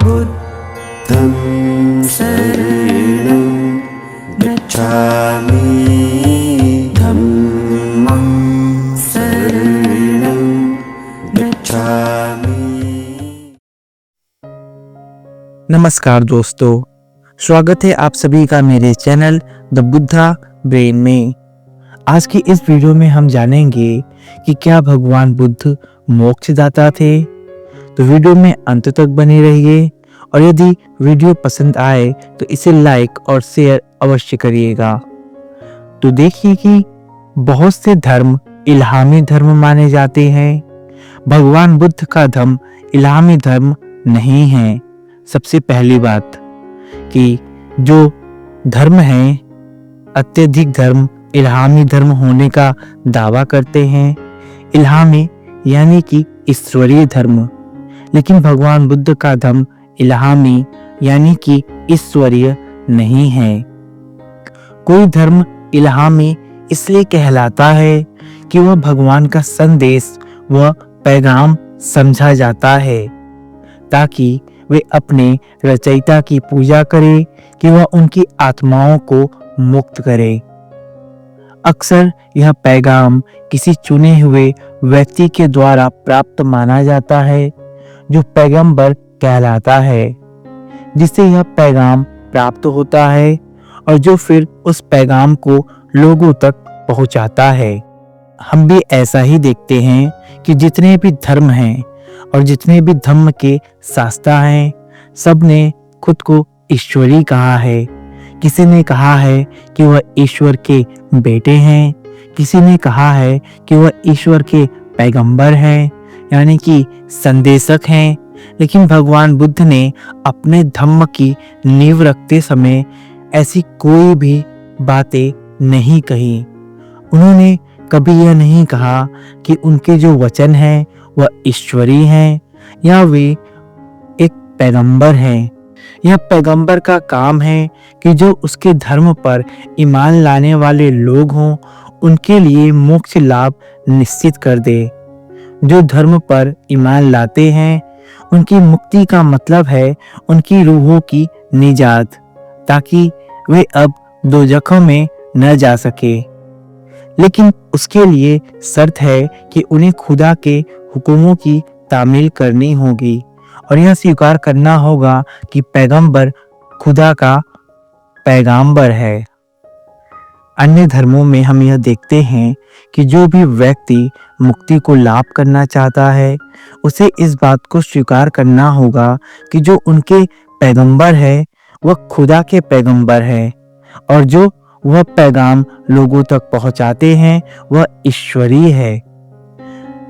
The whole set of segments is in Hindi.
बुद्धं शरणं गच्छामि धम्मं शरणं गच्छामि। नमस्कार दोस्तों, स्वागत है आप सभी का मेरे चैनल द बुद्धा ब्रेन में। आज की इस वीडियो में हम जानेंगे कि क्या भगवान बुद्ध मोक्षदाता थे। तो वीडियो में अंत तक बने रहिए और यदि वीडियो पसंद आए तो इसे लाइक और शेयर अवश्य करिएगा। तो देखिए कि बहुत से धर्म इल्हामी धर्म माने जाते हैं। भगवान बुद्ध का धर्म इल्हामी धर्म नहीं है। सबसे पहली बात कि जो धर्म है, अत्यधिक धर्म इल्हामी धर्म होने का दावा करते हैं। इल्हामी यानी कि ईश्वरीय धर्म, लेकिन भगवान बुद्ध का धर्म इल्हामी यानी कि ईश्वरीय नहीं है। कोई धर्म इल्हामी इसलिए कहलाता है कि वह भगवान का संदेश व पैगाम समझा जाता है ताकि वे अपने रचयिता की पूजा करें कि वह उनकी आत्माओं को मुक्त करे। अक्सर यह पैगाम किसी चुने हुए व्यक्ति के द्वारा प्राप्त माना जाता है जो पैगंबर कहलाता है, जिससे यह पैगाम प्राप्त होता है और जो फिर उस पैगाम को लोगों तक पहुंचाता है। हम भी ऐसा ही देखते हैं कि जितने भी धर्म हैं और जितने भी धर्म के शास्त्रा हैं, सब ने खुद को ईश्वरी कहा है। किसी ने कहा है कि वह ईश्वर के बेटे हैं, किसी ने कहा है कि वह ईश्वर के पैगंबर हैं, यानी कि संदेशक हैं। लेकिन भगवान बुद्ध ने अपने धम्म की नींव रखते समय ऐसी कोई भी बातें नहीं कही। उन्होंने कभी यह नहीं कहा कि उनके जो वचन हैं वह ईश्वरी हैं या वे एक पैगंबर हैं। यह पैगंबर का काम है कि जो उसके धर्म पर ईमान लाने वाले लोग हों उनके लिए मोक्ष लाभ निश्चित कर दे। जो धर्म पर ईमान लाते हैं उनकी मुक्ति का मतलब है उनकी रूहों की निजात, ताकि वे अब दोजखों में न जा सके। लेकिन उसके लिए शर्त है कि उन्हें खुदा के हुक्मों की तामील करनी होगी और यह स्वीकार करना होगा कि पैगंबर खुदा का पैगंबर है। अन्य धर्मों में हम यह देखते हैं कि जो भी व्यक्ति मुक्ति को लाभ करना चाहता है उसे इस बात को स्वीकार करना होगा कि जो उनके पैगंबर है वह खुदा के पैगंबर है और जो वह पैगाम लोगों तक पहुंचाते हैं वह ईश्वरीय है।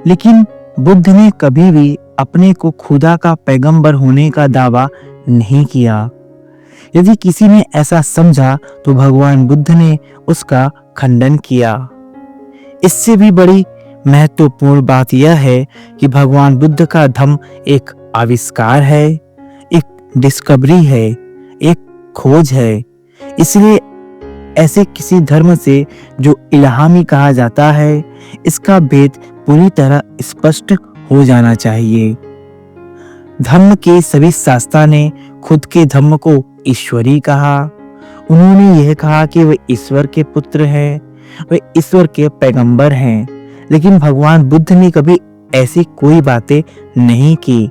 लेकिन बुद्ध ने कभी भी अपने को खुदा का पैगंबर होने का दावा नहीं किया। यदि किसी ने ऐसा समझा तो भगवान बुद्ध ने उसका खंडन किया। इससे भी बड़ी महत्वपूर्ण बात यह है कि भगवान बुद्ध का धम्म एक आविष्कार है, एक डिस्कवरी है, एक खोज है। इसलिए ऐसे किसी धर्म से जो इल्हामी कहा जाता है, इसका भेद पूरी तरह स्पष्ट हो जाना चाहिए। धर्म के सभी शास्त्रा ने खुद के धर्म को ईश्वरी कहा। उन्होंने यह कहा कि वे ईश्वर के पुत्र हैं, वे ईश्वर के पैगंबर हैं। लेकिन भगवान बुद्ध ने कभी ऐसी कोई बातें नहीं की।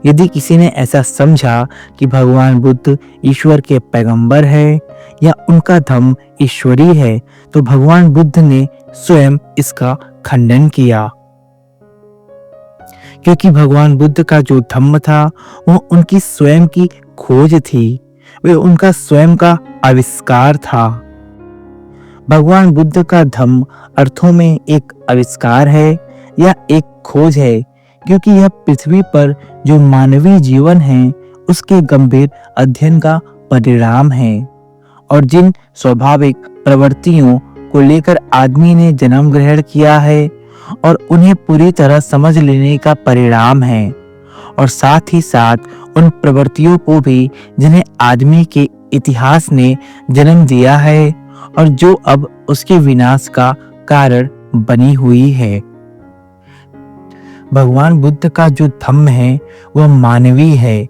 यदि किसी ने ऐसा समझा कि भगवान बुद्ध ईश्वर के पैगंबर है या उनका धर्म ईश्वरी है तो भगवान बुद्ध ने स्वयं इसका खंडन किया, क्योंकि भगवान बुद्ध का जो धम्म था वह उनकी स्वयं की खोज थी, वे उनका स्वयं का आविष्कार था। भगवान बुद्ध का धम्म अर्थों में एक आविष्कार है या एक खोज है, क्योंकि यह पृथ्वी पर जो मानवीय जीवन है उसके गंभीर अध्ययन का परिणाम है और जिन स्वाभाविक प्रवृत्तियों को लेकर आदमी ने जन्म ग्रहण किया है और उन्हें पूरी तरह समझ लेने का परिणाम है, और साथ ही साथ उन प्रवृत्तियों को भी जिन्हें आदमी के इतिहास ने जन्म दिया है और जो अब उसके विनाश का कारण बनी हुई है। भगवान बुद्ध का जो धम्म है वह मानवीय है,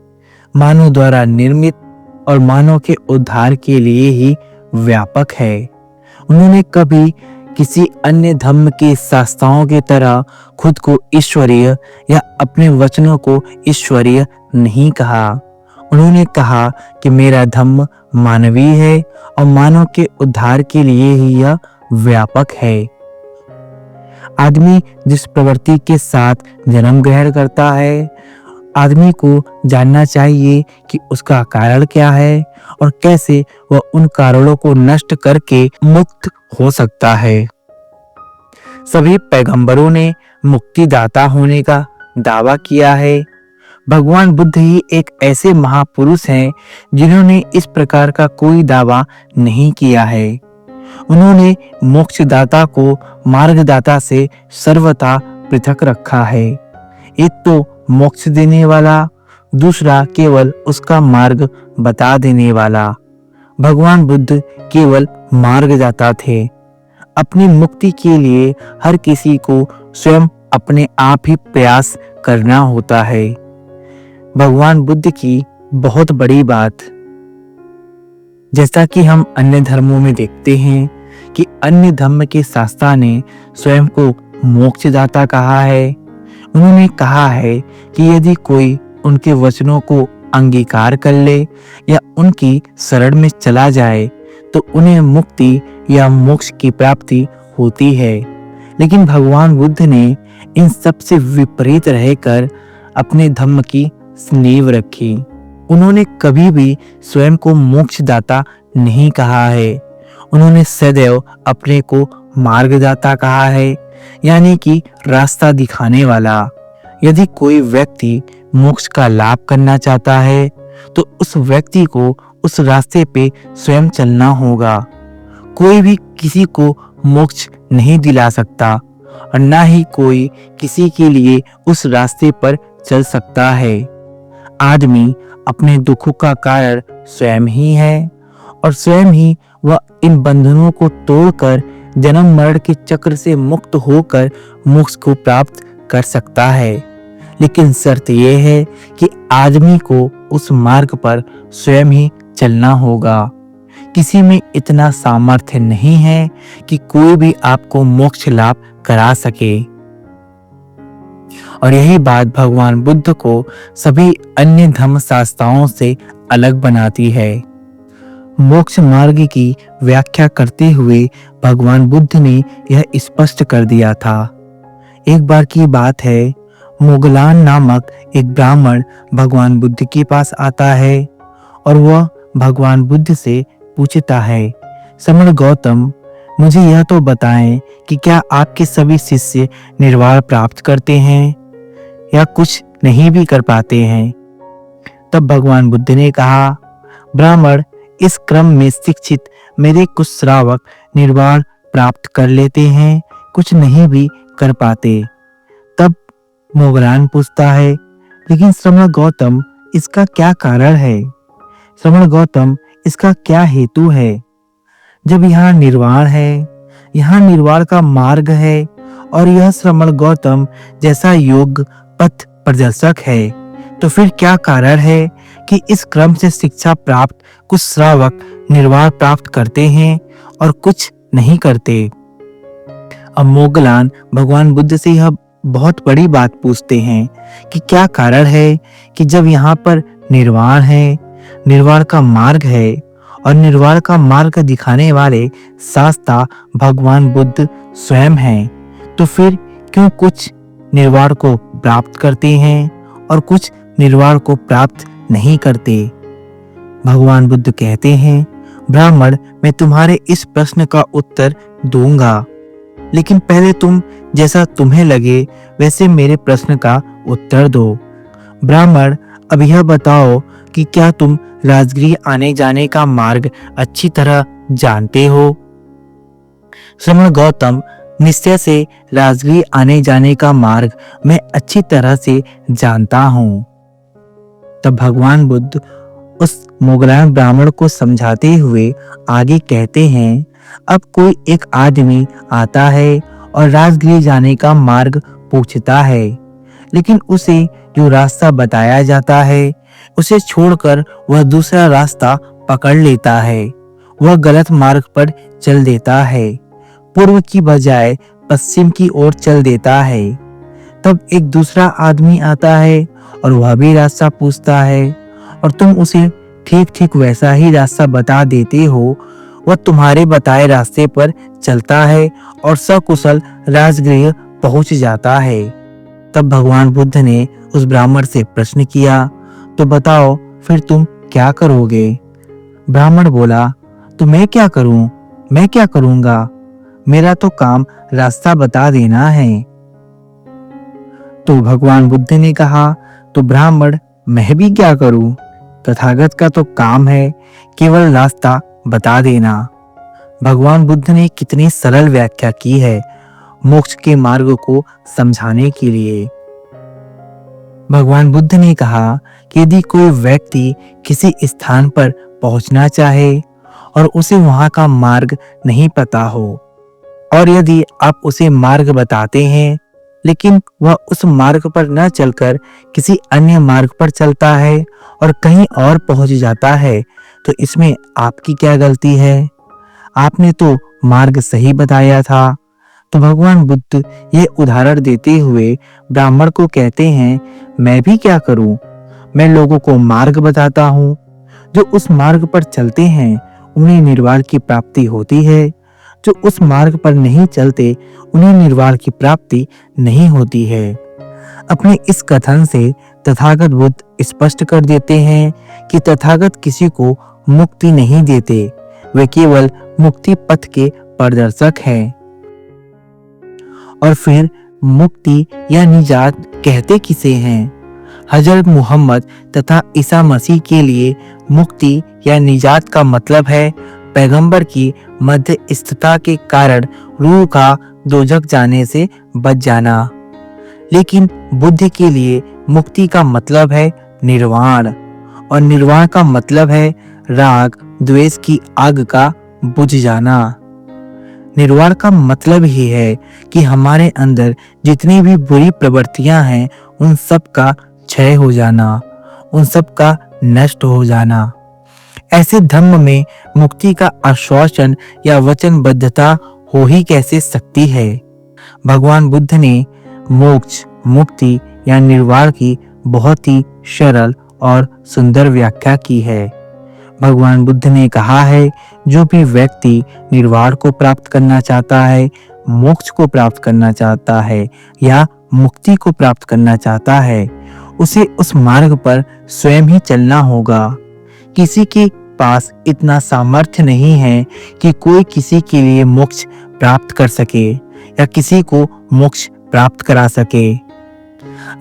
मानव द्वारा निर्मित और मानव के उद्धार के लिए ही व्यापक है। उन्होंने कभी किसी अन्य धर्म की शास्त्राओं की तरह खुद को ईश्वरीय या अपने वचनों को ईश्वरीय नहीं कहा। उन्होंने कहा कि मेरा धर्म मानवीय है और मानव के उद्धार के लिए ही यह व्यापक है। आदमी जिस प्रवृत्ति के साथ जन्म ग्रहण करता है, आदमी को जानना चाहिए कि उसका कारण क्या है और कैसे वह उन कारणों को नष्ट करके मुक्त हो सकता है। सभी पैगंबरों ने मुक्तिदाता होने का दावा किया है। भगवान बुद्ध ही एक ऐसे महापुरुष हैं जिन्होंने इस प्रकार का कोई दावा नहीं किया है। उन्होंने मोक्षदाता को मार्गदाता से सर्वथा पृथक रखा है। एक तो मोक्ष देने वाला, दूसरा केवल उसका मार्ग बता देने वाला। भगवान बुद्ध केवल मार्गदाता थे। अपनी मुक्ति के लिए हर किसी को स्वयं अपने आप ही प्रयास करना होता है। भगवान बुद्ध की बहुत बड़ी बात, जैसा कि हम अन्य धर्मों में देखते हैं कि अन्य धर्म के शास्त्रा ने स्वयं को मोक्षदाता कहा है। उन्होंने कहा है कि यदि कोई उनके वचनों को अंगीकार कर ले या उनकी शरण में चला जाए तो उन्हें मुक्ति या मोक्ष की प्राप्ति होती है। लेकिन भगवान बुद्ध ने इन सब से विपरीत रहकर अपने धर्म की नींव रखी। उन्होंने कभी भी स्वयं को मोक्षदाता नहीं कहा है। उन्होंने सदैव अपने को मार्गदाता कहा है, यानी कि रास्ता दिखाने वाला। यदि कोई व्यक्ति मोक्ष का लाभ करना चाहता है तो उस व्यक्ति को उस रास्ते पे स्वयं चलना होगा। कोई भी किसी को मोक्ष नहीं दिला सकता और ना ही कोई किसी के लिए उस रास्ते पर चल सकता है। आदमी अपने दुखों का कारण स्वयं ही है और स्वयं ही वह इन बंधनों को तोड़कर जन्म मरण के चक्र से मुक्त होकर मोक्ष को प्राप्त कर सकता है। लेकिन शर्त यह है कि आदमी को उस मार्ग पर स्वयं ही चलना होगा। किसी में इतना सामर्थ्य नहीं है कि कोई भी आपको मोक्ष लाभ करा सके। और यही बात भगवान बुद्ध को सभी अन्य धर्म शास्त्राओं से अलग बनाती है। मोक्ष मार्ग की व्याख्या करते हुए भगवान बुद्ध ने यह स्पष्ट कर दिया था। एक बार की बात है, मोगलान नामक एक ब्राह्मण भगवान बुद्ध के पास आता है और वह भगवान बुद्ध से पूछता है, समण गौतम, मुझे यह तो बताएं कि क्या आपके सभी शिष्य निर्वाण प्राप्त करते हैं या कुछ नहीं भी कर पाते हैं? तब भगवान बुद्ध ने कहा, ब्राह्मण, इस क्रम में शिक्षित मेरे कुछ श्रावक निर्वाण प्राप्त कर लेते हैं, कुछ नहीं भी कर पाते। तब मोगलान पूछता है, लेकिन श्रमण गौतम, इसका क्या कारण है? श्रमण गौतम, इसका क्या हेतु है? जब यहाँ निर्वाण है, यहाँ निर्वाण का मार्ग है और यह श्रमण गौतम जैसा योग पथ प्रदर्शक है, तो फिर क्या कारण है कि इस क्रम से शिक्षा प्राप्त कुछ श्रावक निर्वाण प्राप्त करते हैं और कुछ नहीं करते? अब मोगलान भगवान बुद्ध से यह बहुत बड़ी बात पूछते हैं कि क्या कारण है कि जब यहाँ पर निर्वाण है, निर्वाण का मार्ग है और निर्वाण का मार्ग दिखाने वाले शास्त्रा भगवान बुद्ध स्वयं हैं, तो फिर क्यों कुछ निर्वाण को प्राप्त करते हैं और कुछ निर्वाण को प्राप्त नहीं करते? भगवान बुद्ध कहते हैं, ब्राह्मण, मैं तुम्हारे इस प्रश्न का उत्तर दूंगा, लेकिन पहले तुम जैसा तुम्हें लगे वैसे मेरे प्रश्न का उत्तर दो। ब्राह्मण, अब यह बताओ कि क्या तुम राजगृह आने जाने का मार्ग अच्छी तरह जानते हो? श्रमण गौतम, निश्चय से राजगृह आने जाने का मार्ग मैं अच्छी तरह से जानता हूँ। तब भगवान बुद्ध उस मोगलान ब्राह्मण को समझाते हुए आगे कहते हैं, अब कोई एक आदमी आता है और राजगृह जाने का मार्ग पूछता है, लेकिन उसे जो रास्ता बताया जाता है उसे छोड़कर वह दूसरा रास्ता पकड़ लेता है। वह गलत मार्ग पर चल देता है, पूर्व की बजाय पश्चिम की ओर चल देता है। तब एक दूसरा आदमी आता है और वह भी रास्ता पूछता है और तुम उसे ठीक ठीक वैसा ही रास्ता बता देते हो। वह तुम्हारे बताए रास्ते पर चलता है और सकुशल राजगृह पहुंच जाता है। तब भगवान बुद्ध ने उस ब्राह्मण से प्रश्न किया, तो बताओ फिर तुम क्या करोगे? ब्राह्मण बोला, तो मैं क्या करूं? मैं क्या करूंगा? मेरा तो काम रास्ता बता देना है। तो भगवान बुद्ध ने कहा, तो ब्राह्मण मैं भी क्या करूं? तथागत का तो काम है केवल रास्ता बता देना। भगवान बुद्ध ने कितनी सरल व्याख्या की है मोक्ष के मार्ग को समझाने के लिए। भगवान बुद्ध ने कहा कि यदि कोई व्यक्ति किसी स्थान पर पहुंचना चाहे और उसे वहां का मार्ग नहीं पता हो, और यदि आप उसे मार्ग बताते हैं लेकिन वह उस मार्ग पर न चलकर किसी अन्य मार्ग पर चलता है और कहीं और पहुंच जाता है, तो इसमें आपकी क्या गलती है? आपने तो मार्ग सही बताया था। तो भगवान बुद्ध ये उदाहरण देते हुए ब्राह्मण को कहते हैं, मैं भी क्या करूं? मैं लोगों को मार्ग बताता हूं। जो उस मार्ग पर चलते हैं उन्हें निर्वाण की प्राप्ति होती है, जो उस मार्ग पर नहीं चलते उन्हें निर्वाण की प्राप्ति नहीं होती है। अपने इस कथन से तथागत बुद्ध स्पष्ट कर देते हैं कि तथागत किसी को मुक्ति नहीं देते, वे केवल मुक्ति पथ के प्रदर्शक हैं। और फिर मुक्ति या निजात कहते किसे हैं? हजरत मोहम्मद तथा ईसा मसीह के लिए मुक्ति या निजात का मतलब है पैगंबर की मध्यस्थता के कारण रूह का दोजख जाने से बच जाना। लेकिन बुद्ध के लिए मुक्ति का मतलब है निर्वाण, और निर्वाण का मतलब है राग द्वेष की आग का बुझ जाना। निर्वाण का मतलब ही है कि हमारे अंदर जितनी भी बुरी प्रवृत्तियां हैं उन सब का क्षय हो जाना, उन सब का नष्ट हो जाना। ऐसे धम्म में मुक्ति का आश्वासन या वचनबद्धता हो ही कैसे सकती है? भगवान बुद्ध ने मोक्ष, मुक्ति या निर्वाण की बहुत ही सरल और सुंदर व्याख्या की है। भगवान बुद्ध ने कहा है, जो भी व्यक्ति निर्वाण को प्राप्त करना चाहता है, मोक्ष को प्राप्त करना चाहता है या मुक्ति को प्राप्त करना चाहता है, उसे उस मार्ग पर स्वयं ही चलना होगा। किसी के पास इतना सामर्थ्य नहीं है कि कोई किसी के लिए मोक्ष प्राप्त कर सके या किसी को मोक्ष प्राप्त करा सके।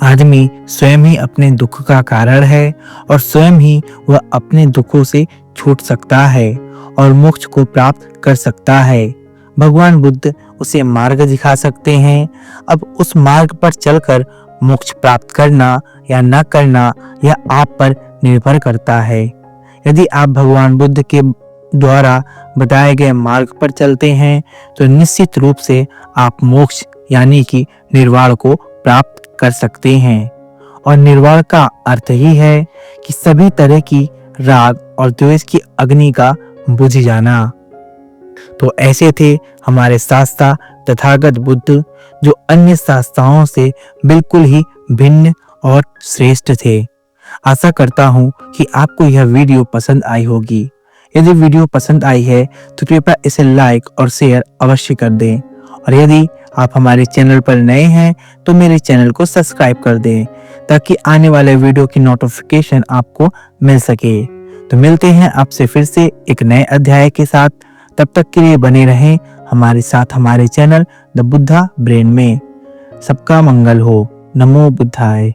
आदमी स्वयं ही अपने दुख का कारण है और स्वयं ही वह अपने दुखों से छूट सकता है और मोक्ष को प्राप्त कर सकता है। भगवान बुद्ध उसे मार्ग दिखा सकते हैं। अब उस मार्ग पर चलकर मोक्ष प्राप्त करना या न करना यह आप पर निर्भर करता है। यदि आप भगवान बुद्ध के द्वारा बताए गए मार्ग पर चलते हैं तो निश्चित रूप से आप मोक्ष यानी कि निर्वाण को प्राप्त कर सकते हैं। और निर्वाण का अर्थ ही है कि सभी तरह की राग और द्वेष की अग्नि का बुझ जाना। तो ऐसे थे हमारे शास्त्रा तथागत बुद्ध, जो अन्य शास्त्राओं से बिल्कुल ही भिन्न और श्रेष्ठ थे। आशा करता हूँ कि आपको यह वीडियो पसंद आई होगी। यदि वीडियो पसंद आई है तो कृपया इसे लाइक और शेयर अवश्य कर दें, और यदि आप हमारे चैनल पर नए हैं तो मेरे चैनल को सब्सक्राइब कर दें ताकि आने वाले वीडियो की नोटिफिकेशन आपको मिल सके। तो मिलते हैं आपसे फिर से एक नए अध्याय के साथ। तब तक के लिए बने रहें हमारे साथ हमारे चैनल द बुद्धा ब्रेन में। सबका मंगल हो। नमो बुद्धाय।